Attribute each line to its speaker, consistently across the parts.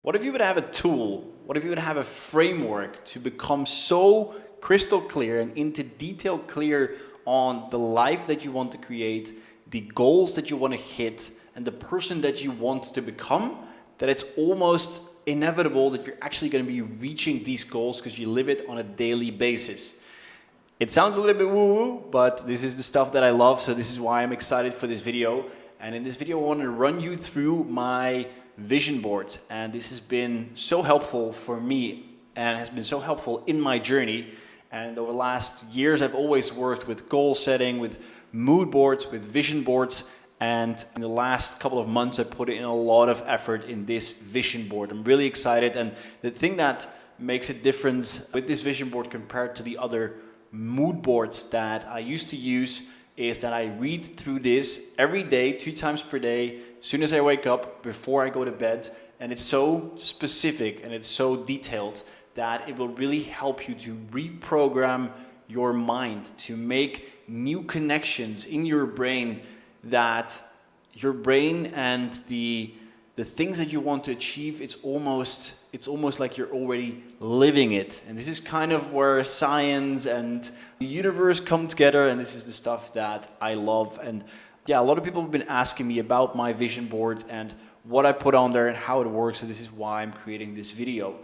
Speaker 1: What if you would have a tool? What if you would have a framework to become so crystal clear and into detail clear on the life that you want to create, the goals that you want to hit, and the person that you want to become, that it's almost inevitable that you're actually going to be reaching these goals because you live it on a daily basis. It sounds a little bit woo-woo, but this is the stuff that I love, so this is why I'm excited for this video. And in this video, I want to run you through my vision board, and this has been so helpful for me and has been so helpful in my journey. And over the last years, I've always worked with goal setting, with mood boards, with vision boards, and in the last couple of months, I put in a lot of effort in this vision board. I'm really excited, and the thing that makes it different with this vision board compared to the other mood boards that I used to use is that I read through this every day, 2 times per day, as soon as I wake up, before I go to bed. And it's so specific and it's so detailed that it will really help you to reprogram your mind, to make new connections in your brain, that your brain and the things that you want to achieve, it's almost like you're already living it. And this is kind of where science and the universe come together, and this is the stuff that I love. And yeah, a lot of people have been asking me about my vision board and what I put on there and how it works, so this is why I'm creating this video.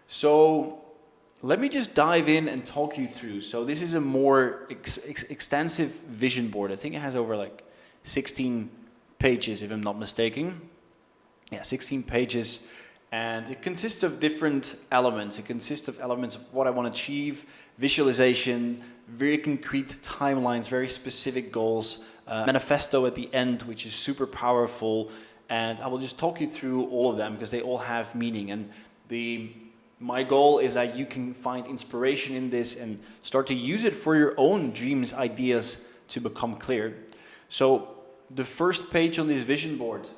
Speaker 1: So let me just dive in and talk you through. So this is a more extensive vision board. I think it has over like 16 pages, if I'm not mistaken. Yeah, 16 pages, and it consists of different elements. It consists of elements of what I want to achieve, visualization, very concrete timelines, very specific goals, manifesto at the end, which is super powerful, and I will just talk you through all of them because they all have meaning. And my goal is that you can find inspiration in this and start to use it for your own dreams, ideas to become clear. So the first page on this vision board,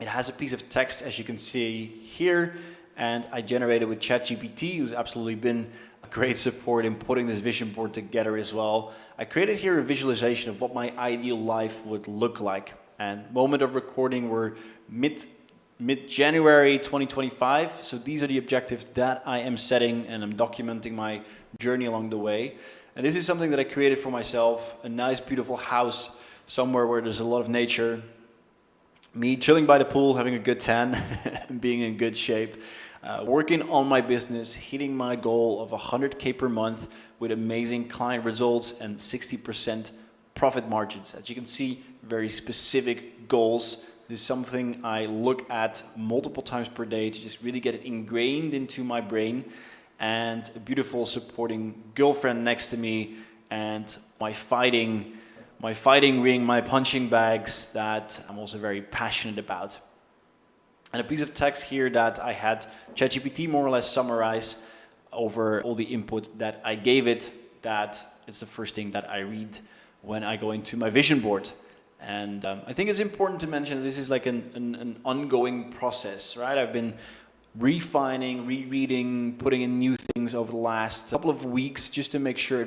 Speaker 1: it has a piece of text, as you can see here, and I generated with ChatGPT, who's absolutely been a great support in putting this vision board together as well. I created here a visualization of what my ideal life would look like. And moment of recording, we're mid-January 2025. So these are the objectives that I am setting, and I'm documenting my journey along the way. And this is something that I created for myself, a nice, beautiful house somewhere where there's a lot of nature. Me chilling by the pool, having a good tan, being in good shape, working on my business, hitting my goal of 100K per month with amazing client results and 60% profit margins. As you can see, very specific goals. This is something I look at multiple times per day to just really get it ingrained into my brain. And a beautiful supporting girlfriend next to me, and my fighting ring, my punching bags that I'm also very passionate about. And a piece of text here that I had ChatGPT more or less summarize over all the input that I gave it, that it's the first thing that I read when I go into my vision board. And I think it's important to mention that this is like an ongoing process, right? I've been refining, rereading, putting in new things over the last couple of weeks just to make sure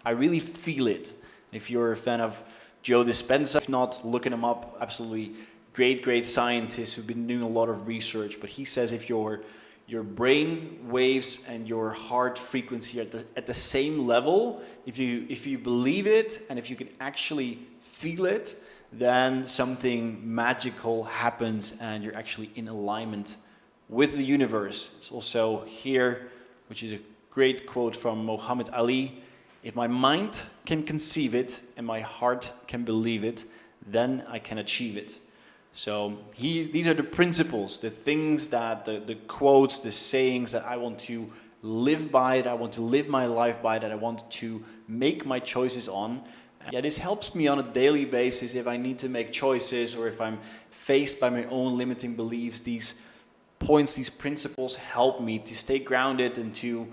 Speaker 1: I really feel it. If you're a fan of Joe Dispenza, if not, look him up. Absolutely great scientist who've been doing a lot of research. But he says if your brain waves and your heart frequency are at the same level, if you believe it and if you can actually feel it, then something magical happens and you're actually in alignment with the universe. It's also here, which is a great quote from Muhammad Ali. If my mind can conceive it and my heart can believe it, then I can achieve it. So these are the principles, the things that, the quotes, the sayings that I want to live by, that I want to live my life by, that I want to make my choices on. Yeah, this helps me on a daily basis if I need to make choices or if I'm faced by my own limiting beliefs. These points, these principles help me to stay grounded and to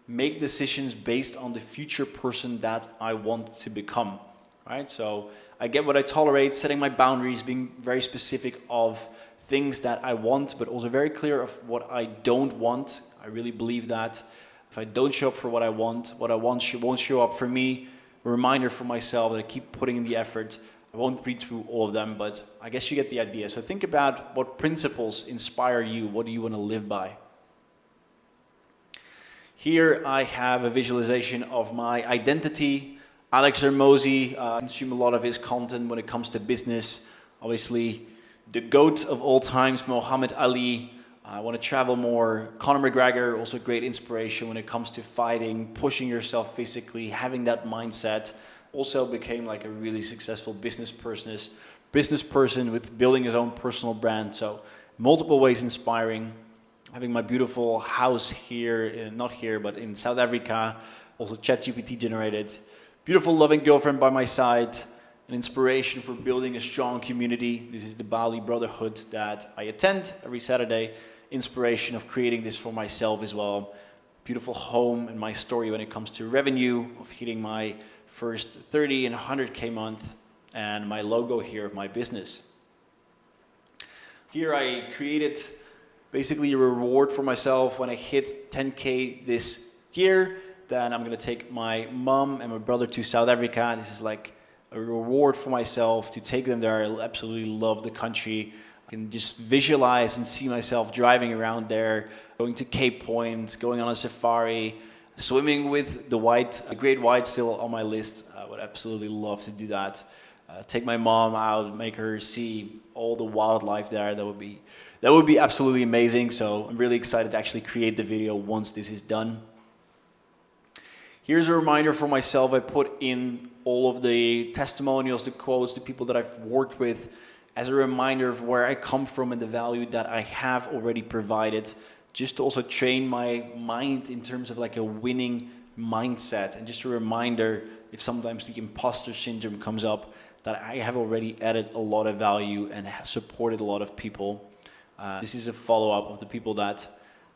Speaker 1: make decisions based on the future person that I want to become, right? So I get what I tolerate, setting my boundaries, being very specific of things that I want, but also very clear of what I don't want. I really believe that if I don't show up for what I want won't show up for me. A reminder for myself that I keep putting in the effort. I won't read through all of them, but I guess you get the idea. So think about what principles inspire you. What do you want to live by? Here I have a visualization of my identity. Alex Hormozi, consume a lot of his content when it comes to business. Obviously, the GOAT of all times, Muhammad Ali. I want to travel more. Conor McGregor, also great inspiration when it comes to fighting, pushing yourself physically, having that mindset. Also became like a really successful business person with building his own personal brand. So multiple ways inspiring. Having my beautiful house here, not here, but in South Africa, also ChatGPT generated. Beautiful loving girlfriend by my side. An inspiration for building a strong community. This is the Bali Brotherhood that I attend every Saturday. Inspiration of creating this for myself as well. Beautiful home and my story when it comes to revenue, of hitting my first 30 and 100K month, and my logo here of my business. Here I created basically a reward for myself when I hit 10K this year. Then I'm gonna take my mom and my brother to South Africa. This is like a reward for myself to take them there. I absolutely love the country. I can just visualize and see myself driving around there, going to Cape Point, going on a safari, swimming with the great white still on my list. I would absolutely love to do that. Take my mom out, make her see all the wildlife there. That would be absolutely amazing. So I'm really excited to actually create the video once this is done. Here's a reminder for myself. I put in all of the testimonials, the quotes, the people that I've worked with, as a reminder of where I come from and the value that I have already provided, just to also train my mind in terms of like a winning mindset, and just a reminder if sometimes the imposter syndrome comes up, that I have already added a lot of value and have supported a lot of people. This is a follow-up of the people that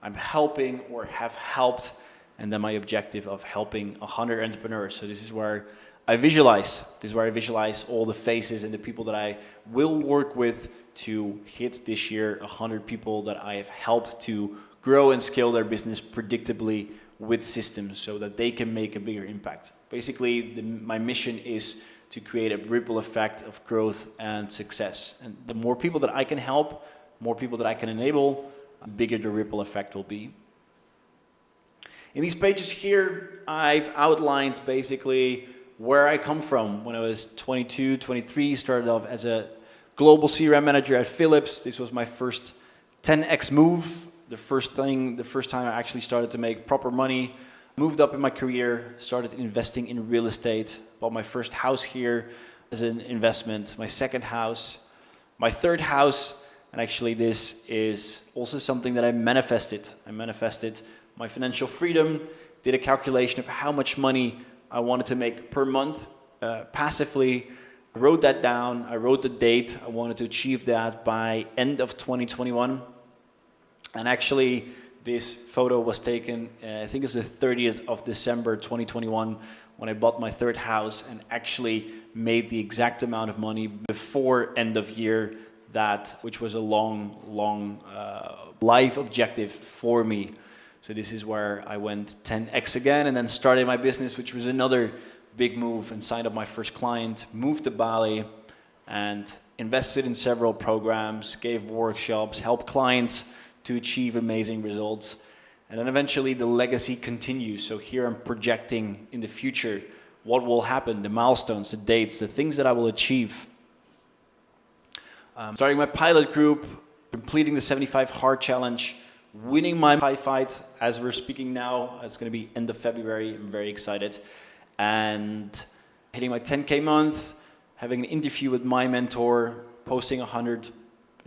Speaker 1: I'm helping or have helped, and then my objective of helping 100 entrepreneurs. So this is where I visualize. This is where I visualize all the faces and the people that I will work with to hit this year 100 people that I have helped to grow and scale their business predictably with systems so that they can make a bigger impact. Basically, my mission is to create a ripple effect of growth and success. And the more people that I can help, more people that I can enable, the bigger the ripple effect will be. In these pages here, I've outlined basically where I come from. When I was 22, 23, started off as a global CRM manager at Philips. This was my first 10x move. The first time I actually started to make proper money. Moved up in my career, started investing in real estate. Bought my first house here as an investment, my second house, my third house, and actually this is also something that I manifested. I manifested my financial freedom, did a calculation of how much money I wanted to make per month passively. I wrote that down. I wrote the date. I wanted to achieve that by end of 2021. And actually, this photo was taken, I think it's the 30th of December 2021, when I bought my third house and actually made the exact amount of money before end of year, which was a long life objective for me. So this is where I went 10x again, and then started my business, which was another big move, and signed up my first client, moved to Bali, and invested in several programs, gave workshops, helped clients to achieve amazing results. And then eventually the legacy continues. So here I'm projecting in the future what will happen, the milestones, the dates, the things that I will achieve. Starting my pilot group, completing the 75 Hard Challenge, winning my high fight as we're speaking now. It's going to be end of February. I'm very excited. And hitting my 10K month, having an interview with my mentor, posting 100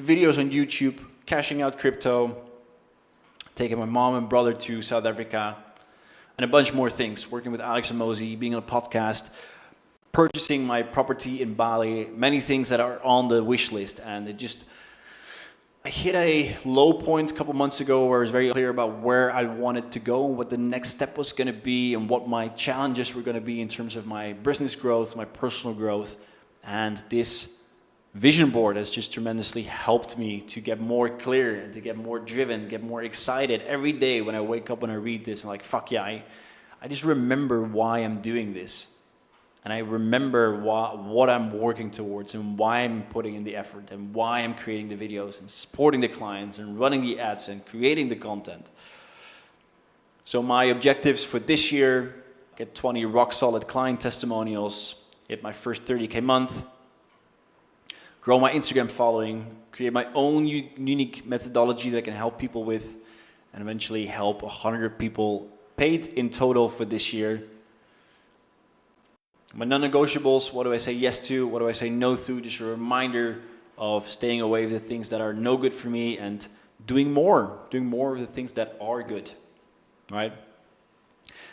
Speaker 1: videos on YouTube, cashing out crypto, taking my mom and brother to South Africa, and a bunch more things. Working with Alex Hormozi, being on a podcast, purchasing my property in Bali, many things that are on the wish list. And I hit a low point a couple months ago where I was very clear about where I wanted to go, what the next step was going to be, and what my challenges were going to be in terms of my business growth, my personal growth. And this vision board has just tremendously helped me to get more clear and to get more driven, get more excited. Every day when I wake up and I read this, I'm like, fuck yeah, I just remember why I'm doing this. and I remember what I'm working towards and why I'm putting in the effort and why I'm creating the videos and supporting the clients and running the ads and creating the content. So my objectives for this year: get 20 rock solid client testimonials, hit my first 30K month, grow my Instagram following, create my own unique methodology that I can help people with, and eventually help 100 people paid in total for this year. My non-negotiables: what do I say yes to, what do I say no to? Just a reminder of staying away from the things that are no good for me and doing more of the things that are good, right?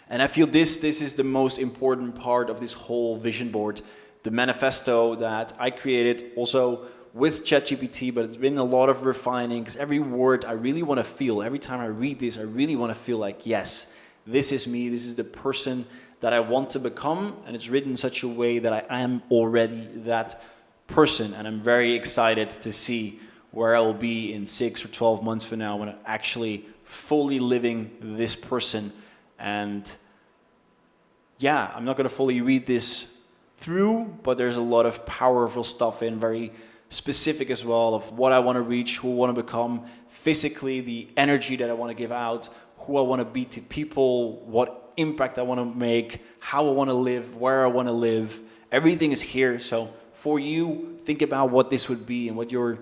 Speaker 1: And I feel this is the most important part of this whole vision board, the manifesto that I created also with ChatGPT, but it's been a lot of refining, because every word I really want to feel. Every time I read this, I really want to feel like, yes, this is me, this is the person that I want to become, and it's written in such a way that I am already that person, and I'm very excited to see where I will be in 6 or 12 months from now when I'm actually fully living this person. And yeah, I'm not going to fully read this through, but there's a lot of powerful stuff in, very specific as well, of what I want to reach, who I want to become physically, the energy that I want to give out, who I want to be to people, what impact I want to make, how I want to live, where I want to live. Everything is here. So for you, think about what this would be and what your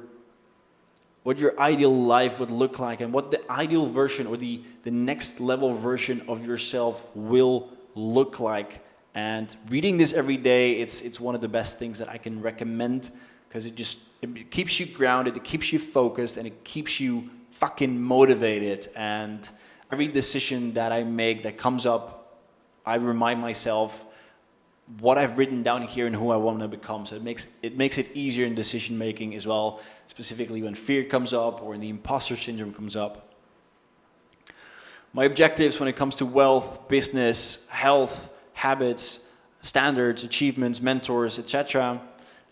Speaker 1: ideal life would look like, and what the ideal version or the next level version of yourself will look like. And reading this every day, it's one of the best things that I can recommend, because it keeps you grounded, it keeps you focused, and it keeps you fucking motivated. And every decision that I make that comes up, I remind myself what I've written down here and who I want to become. So it makes it easier in decision making as well, specifically when fear comes up or when the imposter syndrome comes up. My objectives when it comes to wealth, business, health, habits, standards, achievements, mentors, etc.,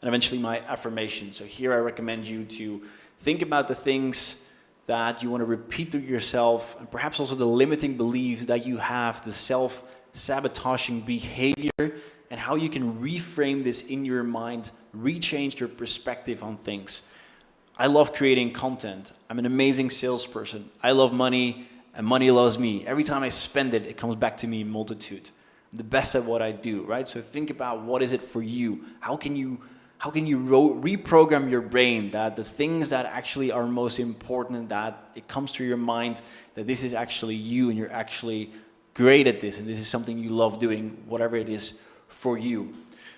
Speaker 1: and eventually my affirmation. So here I recommend you to think about the things that you want to repeat to yourself, and perhaps also the limiting beliefs that you have, the self-sabotaging behavior, and how you can reframe this in your mind, rechange your perspective on things. I love creating content. I'm an amazing salesperson. I love money, and money loves me. Every time I spend it, it comes back to me in multitude. I'm the best at what I do, right? So think about, what is it for you? How can you reprogram your brain that the things that actually are most important, that it comes to your mind that this is actually you and you're actually great at this and this is something you love doing, whatever it is for you.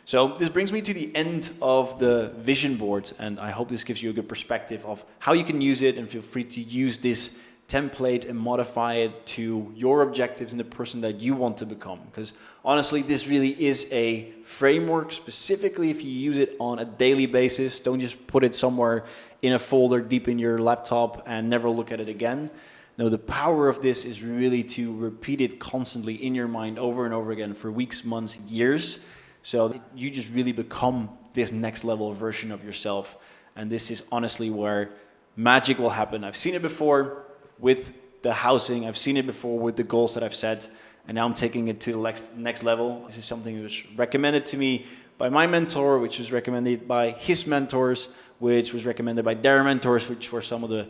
Speaker 1: So this brings me to the end of the vision board, and I hope this gives you a good perspective of how you can use it, and feel free to use this template and modify it to your objectives and the person that you want to become. Because honestly, this really is a framework, specifically if you use it on a daily basis. Don't just put it somewhere in a folder deep in your laptop and never look at it again. No, the power of this is really to repeat it constantly in your mind over and over again for weeks, months, years, so that you just really become this next level version of yourself. And this is honestly where magic will happen. I've seen it before with the housing, I've seen it before with the goals that I've set, and now I'm taking it to the next level. This is something that was recommended to me by my mentor, which was recommended by his mentors, which was recommended by their mentors, which were some of the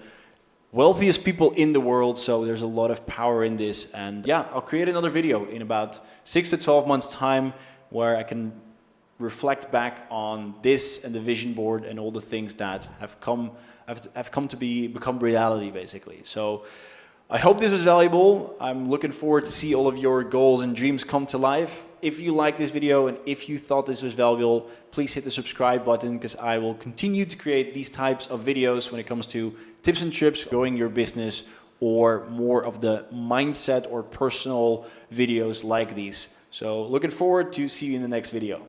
Speaker 1: wealthiest people in the world. So there's a lot of power in this. And yeah, I'll create another video in about 6 to 12 months time where I can reflect back on this and the vision board and all the things that have come to become reality, basically. So I hope this was valuable. I'm looking forward to see all of your goals and dreams come to life. If you like this video and if you thought this was valuable, please hit the subscribe button, because I will continue to create these types of videos when it comes to tips and tricks, growing your business, or more of the mindset or personal videos like these. So looking forward to see you in the next video.